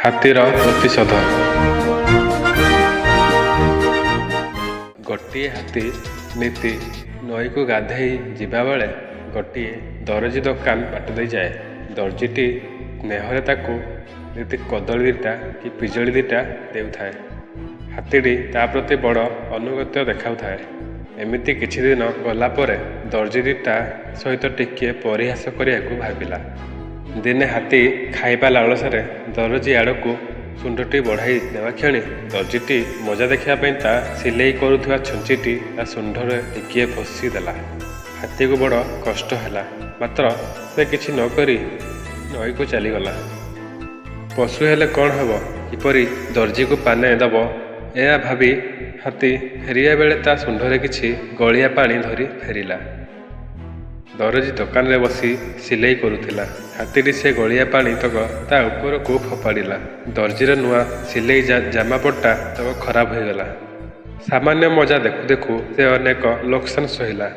ହାତୀର ପ୍ରତିଶୋଧ। ଗୋଟିଏ ହାତୀ ନୀତି ନଈକୁ ଗାଧେଇ ଯିବାବେଳେ ଗୋଟିଏ ଦରଜି ଦୋକାନ ବାଟ ଦେଇ ଯାଏ। ଦର୍ଜିଟି ସ୍ନେହରେ ତାକୁ ନୀତି କଦଳୀ ଦିଟା କି ପିଜୁଳି ଦିଟା ଦେଉଥାଏ। ହାତୀଟି ତା ପ୍ରତି ବଡ଼ ଅନୁଗତ୍ୟ ଦେଖାଉଥାଏ। ଏମିତି କିଛି ଦିନ ଗଲା ପରେ ଦର୍ଜିଟା ସହିତ ଟିକିଏ ପରିହାସ କରିବାକୁ ଭାବିଲା। ଦିନେ ହାତୀ ଖାଇବା ଲାଳସାରେ ଦରଜି ଆଡ଼କୁ ଶୁଣ୍ଢଟି ବଢ଼ାଇ ନେବା କ୍ଷଣି ଦର୍ଜିଟି ମଜା ଦେଖିବା ପାଇଁ ତା ସିଲେଇ କରୁଥିବା ଛୁଞ୍ଚିଟି ତା ଶୁଣ୍ଢରେ ଟିକିଏ ଭୋଷି ଦେଲା। ହାତୀକୁ ବଡ଼ କଷ୍ଟ ହେଲା, ମାତ୍ର ସେ କିଛି ନ କରି ନଈକୁ ଚାଲିଗଲା। ପଶୁ ହେଲେ କ'ଣ ହେବ, କିପରି ଦର୍ଜିକୁ ପାନେ ଦେବ, ଏହା ଭାବି ହାତୀ ଫେରିବା ବେଳେ ତା ଶୁଣ୍ଢରେ କିଛି ଗଳିଆ ପାଣି ଧରି ଫେରିଲା। ଦରଜି ଦୋକାନରେ ବସି ସିଲେଇ କରୁଥିଲା। ହାତୀଟି ସେ ଗଳିଆ ପାଣି ତକ ତା ଉପରକୁ ଫୋପାଡ଼ିଲା। ଦର୍ଜିର ନୂଆ ସିଲେଇ ଜାମାପଟା ତକ ଖରାପ ହୋଇଗଲା। ସାମାନ୍ୟ ମଜା ଦେଖୁ ଦେଖୁ ସେ ଅନେକ ଲୋକସାନ ସହିଲା।